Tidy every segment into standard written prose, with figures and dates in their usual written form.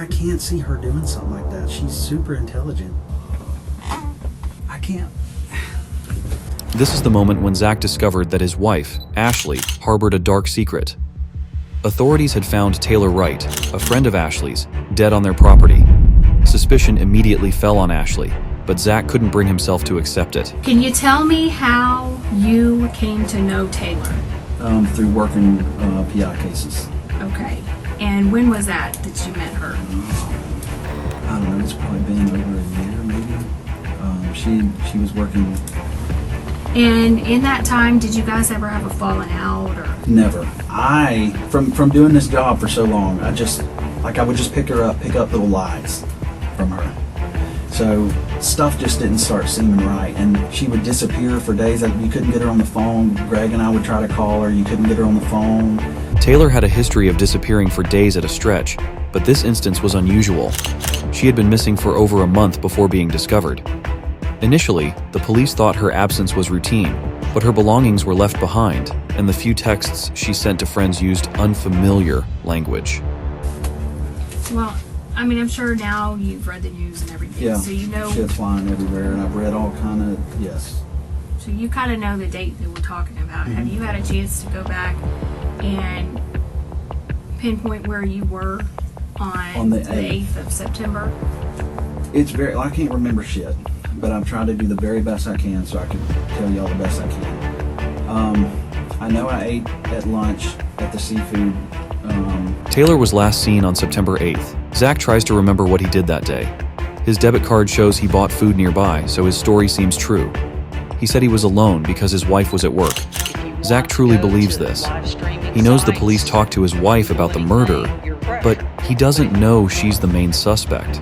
I can't see her doing something like that. She's super intelligent. I can't. This is the moment when Zach discovered that his wife, Ashley, harbored a dark secret. Authorities had found Taylor Wright, a friend of Ashley's, dead on their property. Suspicion immediately fell on Ashley, but Zach couldn't bring himself to accept it. Can you tell me how you came to know Taylor? Through working PI cases. Okay. And when was that you met her? I don't know, it's probably been over a year maybe. She was working. And in that time, did you guys ever have a falling out or? Never. From doing this job for so long, I would just pick up little lies from her. So stuff just didn't start seeming right, and she would disappear for days. You couldn't get her on the phone. Greg and I would try to call her. You couldn't get her on the phone. Taylor had a history of disappearing for days at a stretch, but this instance was unusual. She had been missing for over a month before being discovered. Initially, the police thought her absence was routine, but her belongings were left behind, and the few texts she sent to friends used unfamiliar language. Well, I mean, I'm sure now you've read the news and everything, Yeah, so you know. shit flying everywhere, and I've read all kind of, yes. So you kind of know the date that we're talking about. Mm-hmm. Have you had a chance to go back and pinpoint where you were on the 8th of September? It's I can't remember shit, but I'm trying to do the very best I can so I can tell y'all the best I can. I know I ate at lunch at the seafood. Taylor was last seen on September 8th. Zach tries to remember what he did that day. His debit card shows he bought food nearby, so his story seems true. He said he was alone because his wife was at work. Zach truly believes this. He knows the police talked to his wife about the murder, but he doesn't know she's the main suspect.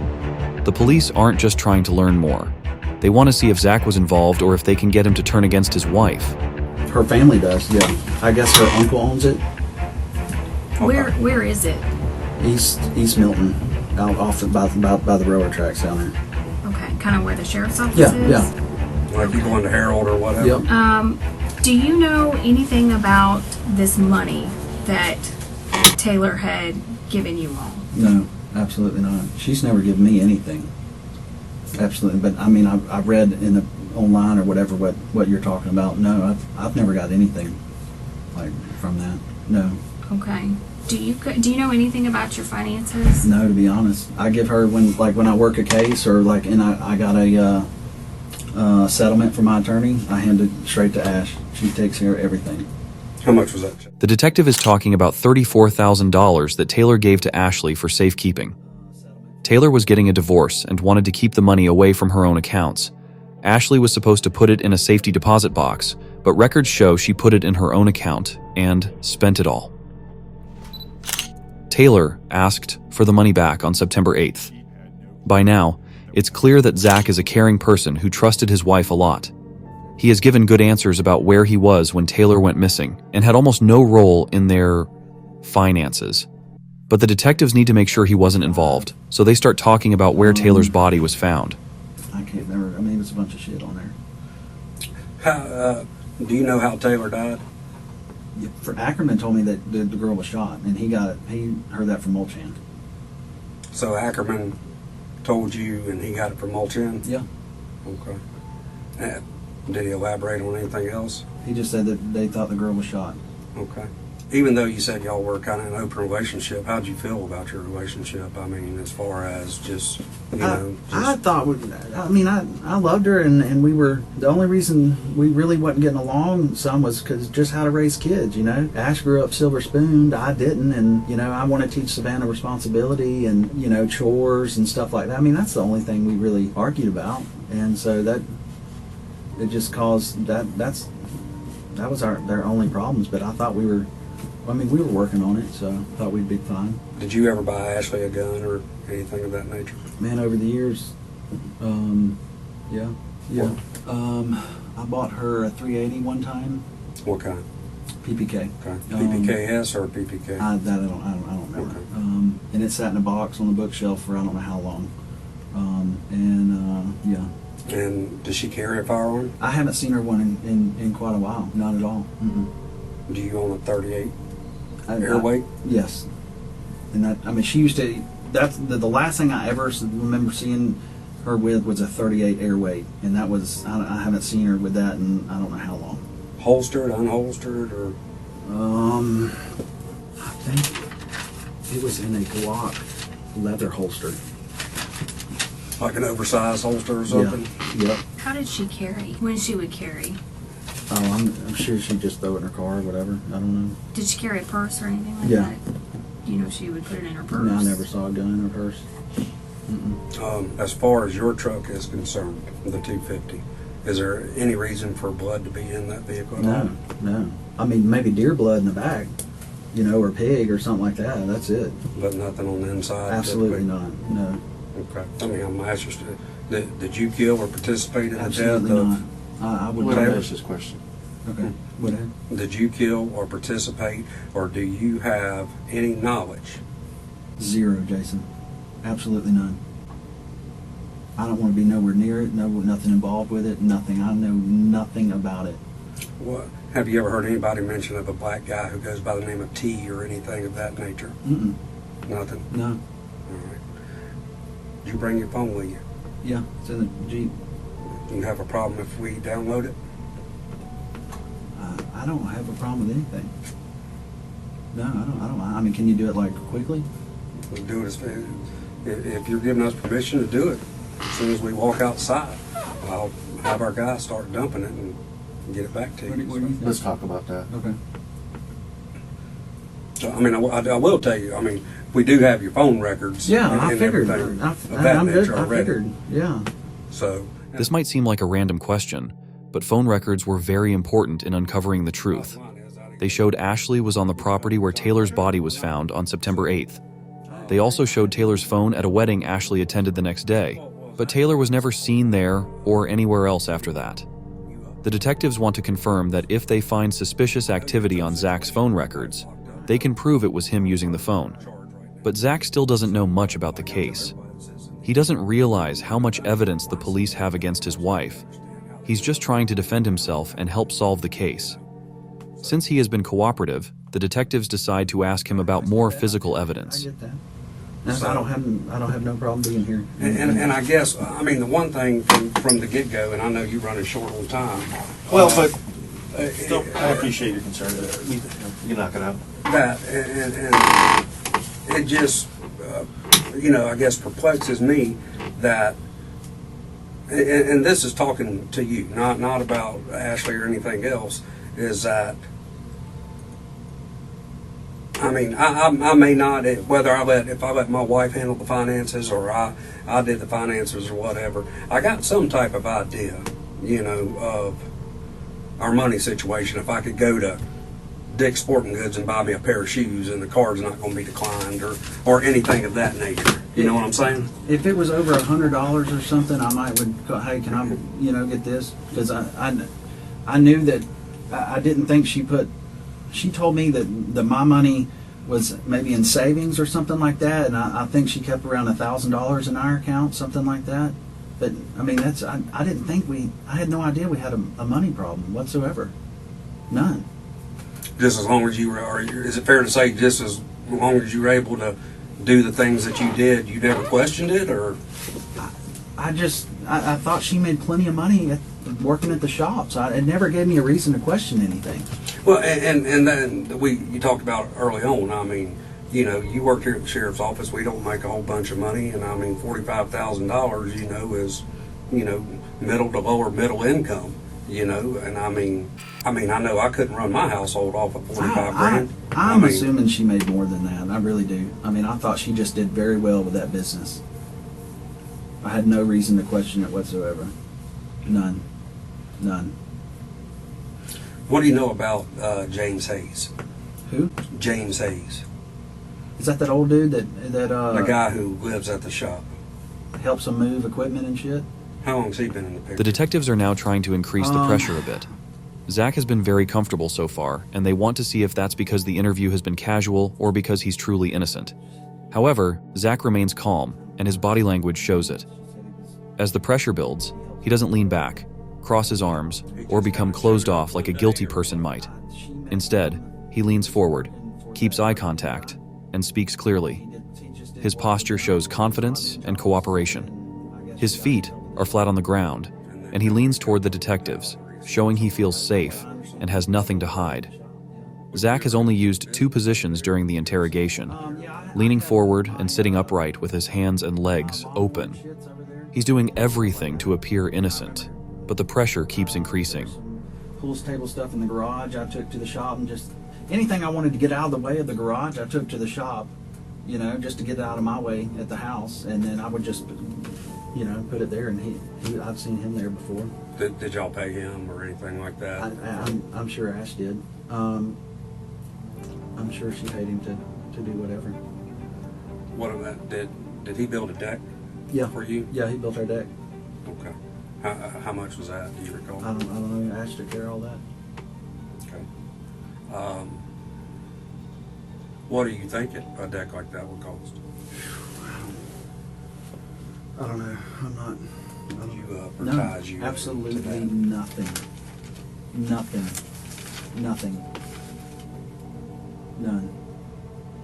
The police aren't just trying to learn more. They want to see if Zach was involved or if they can get him to turn against his wife. Her family does, yeah. I guess her uncle owns it. Where is it? East Milton, out off by the railroad tracks down there. Okay, kind of where the sheriff's office Yeah, is? yeah. Like you going to Harold or whatever? Yep. Do you know anything about this money that Taylor had given you all? No, absolutely not. She's never given me anything. Absolutely, but I mean, I've read online or whatever what you're talking about. No, I've never got anything like from that. No. Okay. Do you know anything about your finances? No, to be honest, I give her when I work a case or and I got a settlement from my attorney, I hand it straight to Ash. She takes care of everything. How much was that? The detective is talking about $34,000 that Taylor gave to Ashley for safekeeping. Taylor was getting a divorce and wanted to keep the money away from her own accounts. Ashley was supposed to put it in a safety deposit box, but records show she put it in her own account and spent it all. Taylor asked for the money back on September 8th. By now, it's clear that Zach is a caring person who trusted his wife a lot. He has given good answers about where he was when Taylor went missing and had almost no role in their finances. But the detectives need to make sure he wasn't involved, so they start talking about where Taylor's body was found. I can't remember. I mean, there's a bunch of shit on there. Do you know how Taylor died? For Ackerman told me that the girl was shot, and he heard that from Molchan. So Ackerman told you, and he got it from Molchan? Yeah. Okay. Did he elaborate on anything else? He just said that they thought the girl was shot. Okay. Even though you said y'all were kind of in an open relationship, how'd you feel about your relationship? I mean, as far as just, I thought, I loved her, and we were, the only reason we really wasn't getting along some was because just how to raise kids, you know. Ash grew up silver spooned, I didn't, and, you know, I want to teach Savannah responsibility and, you know, chores and stuff like that. I mean, that's the only thing we really argued about, and so that, it just caused, that was their only problems, but I thought we were working on it, so I thought we'd be fine. Did you ever buy Ashley a gun or anything of that nature? Man, over the years, yeah. I bought her a 380 one time. What kind? PPK. Okay. PPKS or PPK? I don't remember. Okay. And it sat in a box on the bookshelf for I don't know how long. Yeah. And does she carry a firearm? I haven't seen her one in quite a while. Not at all. Mm-mm. Do you own a 38 airweight? Yes. And that, I mean, she used to that's the last thing I ever remember seeing her with was a 38 airweight, and that was I haven't seen her with that in I don't know how long. Holstered, unholstered, or? I think it was in a Glock leather holster. Like an oversized holster or something? Yeah. Yep. How did she carry? When she would carry? Oh, I'm sure she'd just throw it in her car or whatever. I don't know. Did she carry a purse or anything like Yeah. that? You know, she would put it in her purse. No, I never saw a gun in her purse. As far as your truck is concerned, the 250, is there any reason for blood to be in that vehicle at all? No. I mean, maybe deer blood in the back, you know, or pig or something like that. That's it. But nothing on the inside? Absolutely typically? not. No. Okay. I mean, I'm interested. Did you kill or participate in the Absolutely death not. of? I would What never. is this question? Okay. Whatever. Did you kill or participate, or do you have any knowledge? Zero, Jason. Absolutely none. I don't want to be nowhere near it. No, nothing involved with it. Nothing. I know nothing about it. What? Have you ever heard anybody mention of a black guy who goes by the name of T or anything of that nature? Mm-mm. Nothing? No. All right. Did you bring your phone with you? Yeah, it's in the Jeep. You have a problem if we download it? I don't have a problem with anything. No, I don't. I mean, can you do it like quickly? We'll do it if you're giving us permission to do it. As soon as we walk outside, I'll have our guy start dumping it and get it back to you. What do you think? Let's talk about that. Okay. So, I mean, I will tell you, I mean, we do have your phone records. Yeah, and I figured. everything of that I'm good. nature I already. figured. Yeah. So, This might seem like a random question, but phone records were very important in uncovering the truth. They showed Ashley was on the property where Taylor's body was found on September 8th. They also showed Taylor's phone at a wedding Ashley attended the next day, but Taylor was never seen there or anywhere else after that. The detectives want to confirm that if they find suspicious activity on Zach's phone records, they can prove it was him using the phone. But Zach still doesn't know much about the case. He doesn't realize how much evidence the police have against his wife. He's just trying to defend himself and help solve the case. Since he has been cooperative, the detectives decide to ask him about more physical I evidence. get that. I don't have no problem being here. and I guess, I mean, the one thing from the get-go, and I know you're running short on time. Well, but I appreciate your concern. You knock it out. That, and it just, I guess perplexes me that, and this is talking to you, not about Ashley or anything else, is that, I mean, I may not, whether if I let my wife handle the finances or I did the finances or whatever, I got some type of idea, of our money situation. If I could go to Dick's Sporting Goods and buy me a pair of shoes and the card's not going to be declined or anything of that nature. You know what I'm saying? If it was over $100 or something, I might would go, hey, can I, get this? Because I knew that I didn't think she told me that my money was maybe in savings or something like that, and I think she kept around $1,000 in our account, something like that. But I mean, I didn't think I had no idea we had a money problem whatsoever. None. Just as long as you were, or is it fair to say just as long as you were able to do the things that you did, you never questioned it, or? I thought she made plenty of money working at the shops. It never gave me a reason to question anything. Well, and then you talked about early on. I mean, you work here at the sheriff's office. We don't make a whole bunch of money, and I mean, $45,000, is, middle to lower middle income. And I mean, I know I couldn't run my household off of 45 grand. I'm assuming she made more than that. I really do. I mean, I thought she just did very well with that business. I had no reason to question it whatsoever. None. What do you know about James Hayes? Who? James Hayes, Is that old dude that the guy who lives at the shop. helps them move equipment and shit? How long's he been in the picture? The detectives are now trying to increase the pressure a bit. Zach has been very comfortable so far, and they want to see if that's because the interview has been casual or because he's truly innocent. However, Zach remains calm, and his body language shows it. As the pressure builds, he doesn't lean back, cross his arms, or become closed off like a guilty person might. Instead, he leans forward, keeps eye contact, and speaks clearly. his posture shows confidence and cooperation. His feet are flat on the ground, and he leans toward the detectives, showing he feels safe and has nothing to hide. Zach has only used 2 positions during the interrogation, leaning forward and sitting upright with his hands and legs open. He's doing everything to appear innocent, but the pressure keeps increasing. Pool table stuff in the garage I took to the shop, and just anything I wanted to get out of the way of the garage I took to the shop, you know, just to get it out of my way at the house, and then I would just, you know, put it there, and I've seen him there before. Did y'all pay him or anything like that? I'm sure Ash did. I'm sure she paid him to do whatever. What of that? Did he build a deck? Yeah. For you? Yeah, he built our deck. Okay. How much was that? Do you recall? I don't know. Ash took care of all that. Okay. What do you think a deck like that would cost? I don't know. Did you No, advertise you? absolutely to that? nothing. None.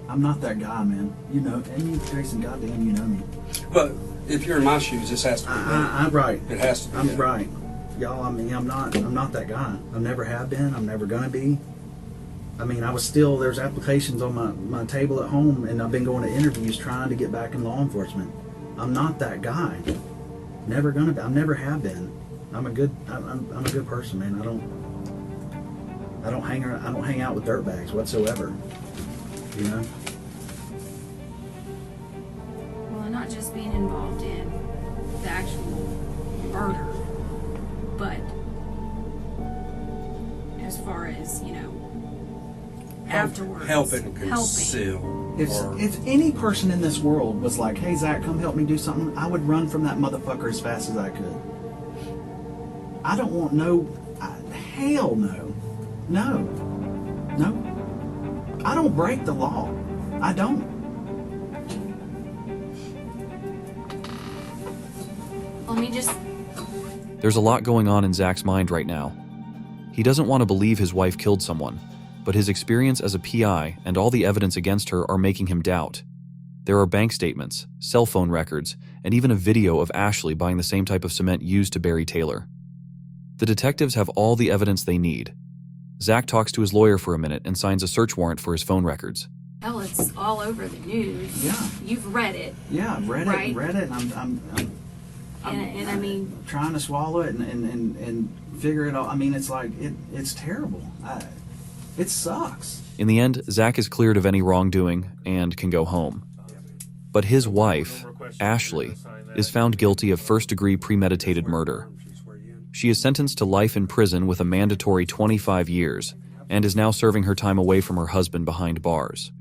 I'm not that guy, man. You know, and you, Jason, goddamn, you know me. But if you're in my shoes, this has to be. I'm right. It has to be. I'm right. Y'all, I mean, I'm not that guy. I never have been. I'm never gonna be. I mean, there's applications on my table at home, and I've been going to interviews trying to get back in law enforcement. I'm not that guy. Never gonna be. I never have been. I'm a good person, man. I don't hang out with dirtbags whatsoever. You know? Well, not just being involved in the actual murder, but as far as, you know, afterwards. Helping conceal. If any person in this world was like, hey, Zach, come help me do something, I would run from that motherfucker as fast as I could. I don't want hell no. No. I don't break the law. I don't. Let me just... There's a lot going on in Zach's mind right now. He doesn't want to believe his wife killed someone, but his experience as a PI and all the evidence against her are making him doubt. There are bank statements, cell phone records, and even a video of Ashley buying the same type of cement used to bury Taylor. The detectives have all the evidence they need. Zach talks to his lawyer for a minute and signs a search warrant for his phone records. Hell, it's all over the news. Yeah. You've read it. Yeah, I've read Right. it, and And I mean, trying to swallow it and figure it out. I mean, it's like it's terrible. It sucks. In the end, Zach is cleared of any wrongdoing and can go home. But his wife, Ashley, is found guilty of first-degree premeditated murder. She is sentenced to life in prison with a mandatory 25 years and is now serving her time away from her husband behind bars.